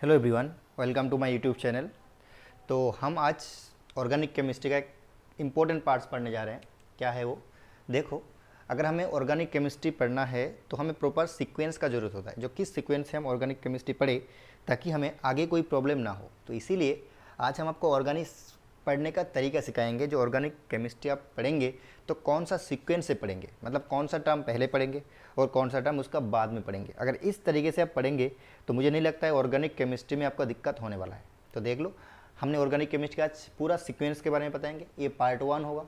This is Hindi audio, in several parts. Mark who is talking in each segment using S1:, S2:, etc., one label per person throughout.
S1: Hello everyone, welcome to my YouTube channel. तो हम आज ऑर्गेनिक केमिस्ट्री का एक इम्पोर्टेंट पार्ट्स पढ़ने जा रहे हैं। क्या है वो? देखो, अगर हमें ऑर्गेनिक केमिस्ट्री पढ़ना है तो हमें प्रॉपर सीक्वेंस का ज़रूरत होता है, जो किस सीक्वेंस से हम ऑर्गेनिक केमिस्ट्री पढ़े ताकि हमें आगे कोई प्रॉब्लम ना हो। तो इसीलिए आज हम आपको ऑर्गेनिक पढ़ने का तरीका सिखाएंगे। जो ऑर्गेनिक केमिस्ट्री आप पढ़ेंगे तो कौन सा सीक्वेंस से पढ़ेंगे, मतलब कौन सा टर्म पहले पढ़ेंगे और कौन सा टर्म उसका बाद में पढ़ेंगे। अगर इस तरीके से आप पढ़ेंगे तो मुझे नहीं लगता है ऑर्गेनिक केमिस्ट्री में आपका दिक्कत होने वाला है। तो देख लो, हमने ऑर्गेनिक केमिस्ट्री का आज पूरा सीक्वेंस के बारे में बताएंगे। ये पार्ट 1 होगा।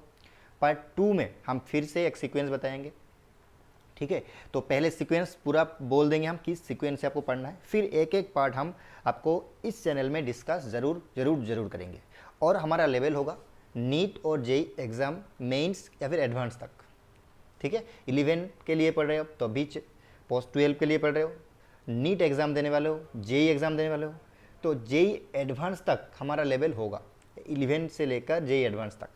S1: पार्ट 2 में हम फिर से एक सीक्वेंस बताएंगे। ठीक है, तो पहले सीक्वेंस पूरा बोल देंगे हम किस सीक्वेंस से आपको पढ़ना है, फिर एक एक पार्ट हम आपको इस चैनल में डिस्कस ज़रूर करेंगे। और हमारा लेवल होगा नीट और जेई एग्ज़ाम, मेंस या फिर एडवांस तक। ठीक है, 11 के लिए पढ़ रहे हो तो अभी पोस्ट 12 के लिए पढ़ रहे हो, नीट एग्ज़ाम देने वाले हो, जेई एग्ज़ाम देने वाले हो, तो जेई एडवांस तक हमारा लेवल होगा 11 से लेकर जेई एडवांस तक।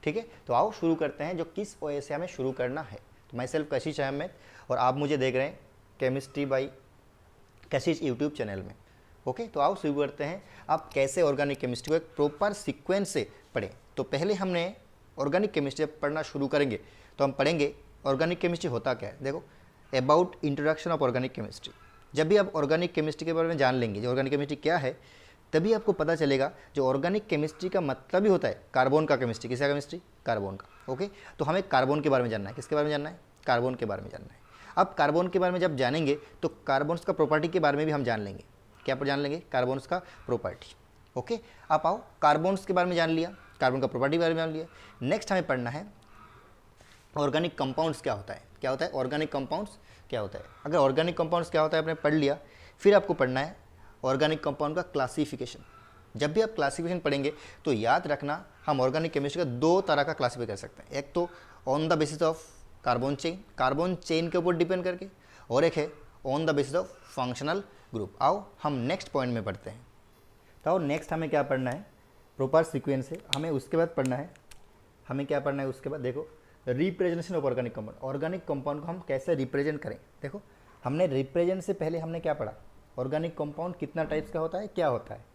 S1: ठीक है, तो आओ शुरू करते हैं। जो किस ओए से हमें शुरू करना है। तो माई सेल्फ कशिश अहमद और आप मुझे देख रहे हैं chemistry by Kashish YouTube channel में। ओके, तो आओ शुरू करते हैं। आप कैसे ऑर्गेनिक केमिस्ट्री को एक प्रॉपर सीक्वेंस से पढ़ें। तो पहले हमने ऑर्गेनिक केमिस्ट्री पढ़ना शुरू करेंगे तो हम पढ़ेंगे ऑर्गेनिक केमिस्ट्री होता क्या है। देखो, about introduction of organic chemistry. जब भी आप ऑर्गेनिक केमिस्ट्री के बारे में जान लेंगे, जो ऑर्गेनिक केमिस्ट्री क्या है, तभी आपको पता चलेगा जो ऑर्गेनिक केमिस्ट्री का मतलब ही होता है कार्बन का केमिस्ट्री। किसका केमिस्ट्री? कार्बन का। ओके, तो हमें कार्बन के बारे में जानना है। किसके बारे में जानना है? कार्बन के बारे में जानना है। अब कार्बन के बारे में जब जानेंगे तो कार्बन्स का प्रॉपर्टी के बारे में भी हम जान लेंगे। क्या पर जान लेंगे? कार्बन्स का प्रॉपर्टी। ओके, आप आओ, कार्बन्स के बारे में जान लिया, कार्बन का प्रॉपर्टी के बारे में जान लिया। नेक्स्ट हमें पढ़ना है ऑर्गेनिक कंपाउंड्स क्या होता है। क्या होता है ऑर्गेनिक कंपाउंड्स? क्या होता है? अगर ऑर्गेनिक कंपाउंड्स क्या होता है आपने पढ़ लिया, फिर आपको पढ़ना है ऑर्गेनिक कंपाउंड का क्लासिफिकेशन। जब भी आप क्लासिफिकेशन पढ़ेंगे तो याद रखना, हम ऑर्गेनिक केमिस्ट्री का 2 तरह का क्लासिफाई कर सकते हैं। एक तो on the basis of carbon chain के ऊपर डिपेंड करके, और एक है on the basis of functional group. आओ हम नेक्स्ट पॉइंट में पढ़ते हैं। तो नेक्स्ट हमें क्या पढ़ना है? प्रॉपर सीक्वेंस है हमें। उसके बाद पढ़ना है, हमें क्या पढ़ना है उसके बाद? देखो, representation of organic compound. Organic compound को हम कैसे रिप्रेजेंट करें। देखो, हमने रिप्रेजेंट से पहले हमने क्या पढ़ा? ऑर्गेनिक कंपाउंड कितना टाइप्स का होता है, क्या होता है।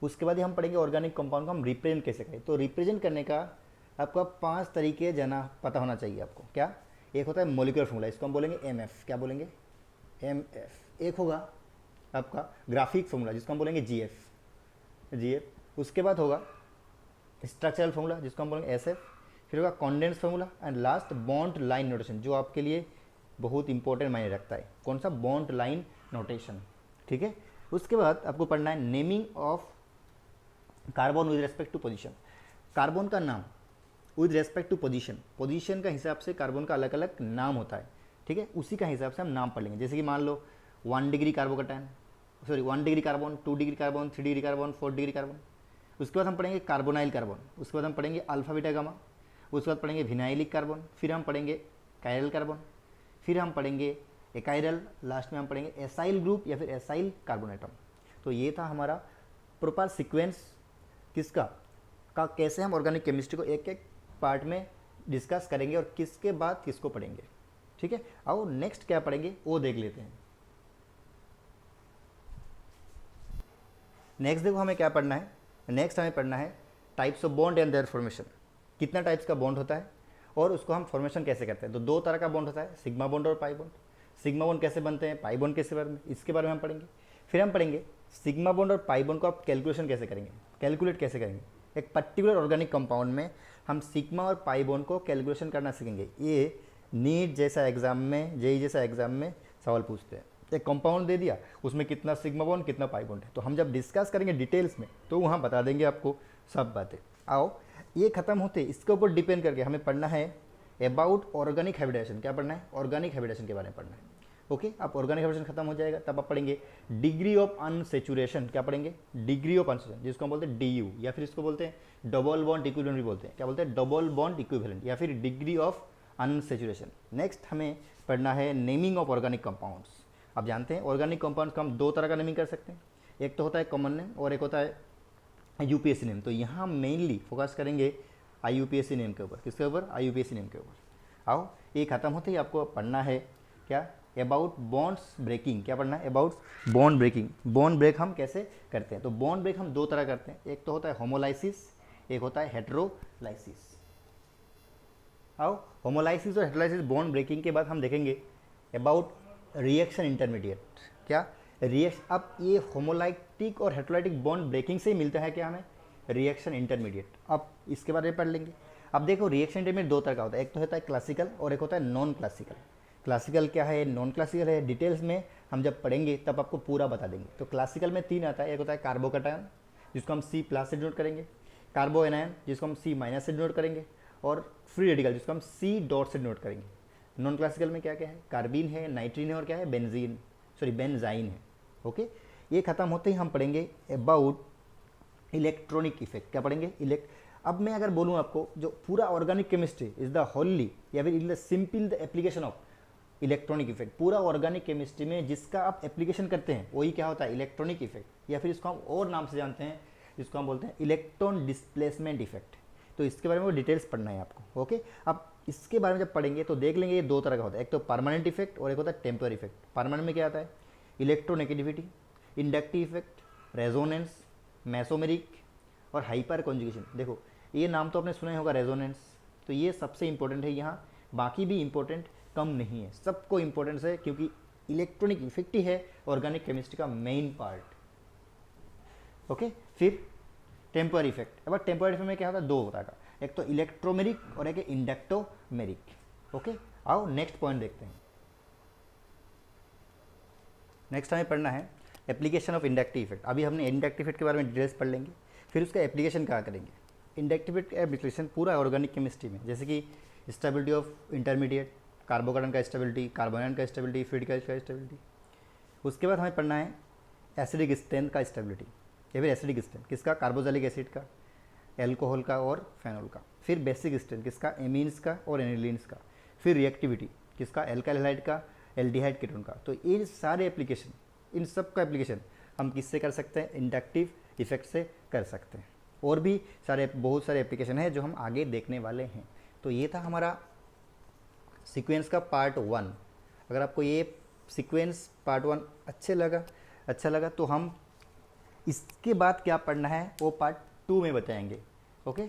S1: उसके बाद ही हम पढ़ेंगे ऑर्गेनिक कंपाउंड को हम रिप्रेजेंट कैसे करें। तो रिप्रेजेंट करने का आपका 5 तरीके पता होना चाहिए आपको। क्या? एक होता है मोलिकुलर फॉर्मूला, इसको हम बोलेंगे MF। क्या बोलेंगे? MF। एक होगा आपका ग्राफिक फॉर्मूला, जिसको हम बोलेंगे GF। उसके बाद होगा स्ट्रक्चरल फॉर्मूला, जिसको हम बोलेंगे SF। फिर होगा condense formula, and last bond line notation, जो आपके लिए बहुत इंपॉर्टेंट मायने रखता है। कौन सा? Bond line notation. ठीक है, उसके बाद आपको पढ़ना है naming of carbon with respect to position. Carbon का नाम विद रेस्पेक्ट टू पोजीशन का हिसाब से कार्बन का अलग अलग नाम होता है। ठीक है, उसी का हिसाब से हम नाम पढ़ लेंगे। जैसे कि मान लो 1 degree carbocation, 1 degree carbon, 2 degree carbon, 3 degree carbon, 4 degree carbon. उसके बाद हम पढ़ेंगे कार्बोनाइल कार्बन। उसके बाद हम पढ़ेंगे अल्फा बीटा गामा। उसके बाद पढ़ेंगे विनाइलिक कार्बन। फिर हम पढ़ेंगे कायरल कार्बन। फिर हम पढ़ेंगे एकाइरल। लास्ट में हम पढ़ेंगे एसाइल ग्रुप या फिर एसाइल कार्बन एटम। तो ये था हमारा प्रॉपर सीक्वेंस किसका का, कैसे हम ऑर्गेनिक केमिस्ट्री को एक एक पार्ट में डिस्कस करेंगे और किसके बाद किसको पढ़ेंगे। ठीक है, आओ नेक्स्ट क्या पढ़ेंगे वो देख लेते हैं। नेक्स्ट देखो हमें क्या पढ़ना है। नेक्स्ट हमें पढ़ना है types of bond and there formation. कितना टाइप्स का बॉन्ड होता है और उसको हम फॉर्मेशन कैसे करते हैं। तो 2 तरह का बॉन्ड होता है, सिग्मा बॉन्ड और पाई बॉन्ड। सिग्मा बॉन्ड कैसे बनते हैं, पाई बॉन्ड कैसे बनते हैं, इसके बारे में हम पढ़ेंगे। फिर हम पढ़ेंगे सिग्मा बॉन्ड और पाई बॉन्ड को आप कैलकुलेशन कैसे करेंगे, कैलकुलेट कैसे करेंगे। एक पर्टिकुलर ऑर्गेनिक कंपाउंड में हम सिग्मा और पाई बॉन्ड को कैलकुलेशन करना सीखेंगे। ये नीट जैसा एग्जाम में, जेई जैसा एग्जाम में सवाल पूछते हैं। एक कंपाउंड दे दिया, उसमें कितना सिग्मा बॉन्ड कितना पाई बॉन्ड है, तो हम जब डिस्कस करेंगे डिटेल्स में तो वहाँ बता देंगे आपको सब बातें। आओ, ये खत्म होते इसके ऊपर डिपेंड करके हमें पढ़ना है अबाउट ऑर्गेनिक हाइब्रिडेशन। क्या पढ़ना है? ऑर्गेनिक हाइब्रिडेशन के बारे में पढ़ना है। ओके, अब ऑर्गेनिक हाइब्रिडेशन खत्म हो जाएगा तब आप पढ़ेंगे डिग्री ऑफ अनसेचुरेशन। क्या पढ़ेंगे? डिग्री ऑफ अनसेचुरेशन, जिसको हम बोलते हैं DU, या फिर इसको बोलते हैं डबल बॉन्ड इक्विवेलेंट भी बोलते हैं। क्या बोलते हैं? डबल बॉन्ड इक्विवेलेंट या फिर डिग्री ऑफ अनसेचुरेशन। नेक्स्ट हमें पढ़ना है नेमिंग ऑफ ऑर्गेनिक कंपाउंड्स। आप जानते हैं ऑर्गेनिक कंपाउंड्स का हम 2 तरह का नेमिंग कर सकते हैं। एक तो होता है कॉमन नेम और एक होता है UPSC नेम। तो यहाँ मेनली फोकस करेंगे IUPAC नेम के ऊपर। किसके ऊपर? IUPAC नेम के ऊपर। आओ, ये खत्म होते ही आपको पढ़ना है क्या? अबाउट बॉन्ड्स ब्रेकिंग, क्या पढ़ना है? About bond breaking. Bond break हम कैसे करते हैं? तो बॉन्ड ब्रेक हम दो तरह करते हैं, एक तो होता है होमोलाइसिस, एक होता है हेटेरोलाइसिस। आओ, होमोलाइसिस और हेटेरोलाइसिस बॉन्ड ब्रेकिंग के बाद हम देखेंगे अबाउट रिएक्शन इंटरमीडिएट। क्या रिएक्शन? अब ये होमोलाइटिक और हेटेरोलाइटिक बॉन्ड ब्रेकिंग से ही मिलता है क्या हमें? Reaction intermediate. अब इसके बारे में पढ़ लेंगे। अब देखो रिएक्शन इंटरमीडिएट दो तरह का होता है, एक तो होता है क्लासिकल और एक होता है नॉन क्लासिकल। क्लासिकल क्या है, नॉन क्लासिकल है, डिटेल्स में हम जब पढ़ेंगे तब आपको पूरा बता देंगे। तो क्लासिकल में 3 आता है, एक होता है कार्बोकैटायन जिसको हम C प्लस से डिनोट करेंगे, कार्बो एनायन जिसको हम C माइनस से डिनोट करेंगे, और फ्री रेडिकल जिसको हम C डॉट से डिनोट करेंगे। नॉन क्लासिकल में क्या क्या है? कार्बीन है, नाइट्रीन है और क्या है? बेंजाइन है। ओके, ये खत्म होते ही हम पढ़ेंगे अबाउट इलेक्ट्रॉनिक इफेक्ट। क्या पढ़ेंगे? अब मैं अगर बोलूँ आपको, जो पूरा organic chemistry is the Holi या फिर in the simple the application of electronic effect, पूरा ऑर्गेनिक केमिस्ट्री में जिसका आप एप्लीकेशन करते हैं वही क्या होता है? इलेक्ट्रॉनिक इफेक्ट, या फिर इसको हम और नाम से जानते हैं, जिसको हम बोलते हैं इलेक्ट्रॉन डिस्प्लेसमेंट इफेक्ट। तो इसके बारे में डिटेल्स पढ़ना है आपको। ओके, अब इसके बारे में जब पढ़ेंगे तो देख लेंगे ये दो तरह का होता है, एक तो परमानेंट इफेक्ट और एक होता है टेम्पररी इफेक्ट। परमानेंट में क्या आता है? Electronegativity, inductive effect, resonance, mesomeric और हाइपर कॉन्जुगेशन। देखो ये नाम तो आपने सुना ही होगा, रेजोनेंस। तो ये सबसे इंपॉर्टेंट है यहाँ, बाकी भी इंपॉर्टेंट कम नहीं है, सबको इंपॉर्टेंस है, क्योंकि इलेक्ट्रॉनिक इफेक्ट ही है ऑर्गेनिक केमिस्ट्री का मेन पार्ट। ओके, फिर टेम्पररी इफेक्ट। अब टेम्पररी इफेक्ट में क्या होता है? दो तरह का, एक तो इलेक्ट्रोमेरिक और एक इंडक्टोमेरिक। ओके, आओ नेक्स्ट पॉइंट देखते हैं। नेक्स्ट हमें पढ़ना है एप्लीकेशन ऑफ इंडक्टिव इफेक्ट। अभी हमने इंडक्टिव इफेक्ट के बारे में डिटेल्स पढ़ लेंगे, फिर उसका एप्लीकेशन क्या करेंगे। इंडक्टिव इफेक्ट का एप्लीकेशन पूरा ऑर्गेनिक केमिस्ट्री में, जैसे कि स्टेबिलिटी ऑफ इंटरमीडिएट, कार्बोकैटायन का स्टेबिलिटी, कार्बोनाइन का स्टेबिलिटी, फ्री रेडिकल का स्टेबिलिटी। उसके बाद हमें पढ़ना है एसिडिक स्ट्रेंथ का स्टेबिलिटी, या फिर एसिडिक स्ट्रेंथ किसका? कार्बोक्सिलिक एसिड का, एल्कोहल का और फेनॉल का। फिर बेसिक स्ट्रेंथ किसका? एमीन्स का और एनिलीन्स का। फिर रिएक्टिविटी किसका? एल्काइल हैलाइड का, एल्डिहाइड कीटोन का। तो ये सारे एप्लीकेशन, इन सब का एप्लीकेशन हम किससे कर सकते हैं? इंडक्टिव इफेक्ट से कर सकते हैं। और भी बहुत सारे एप्लीकेशन है जो हम आगे देखने वाले हैं। तो ये था हमारा सीक्वेंस का पार्ट 1। अगर आपको ये सीक्वेंस पार्ट 1 अच्छा लगा तो हम इसके बाद क्या पढ़ना है वो पार्ट 2 में बताएंगे। ओके।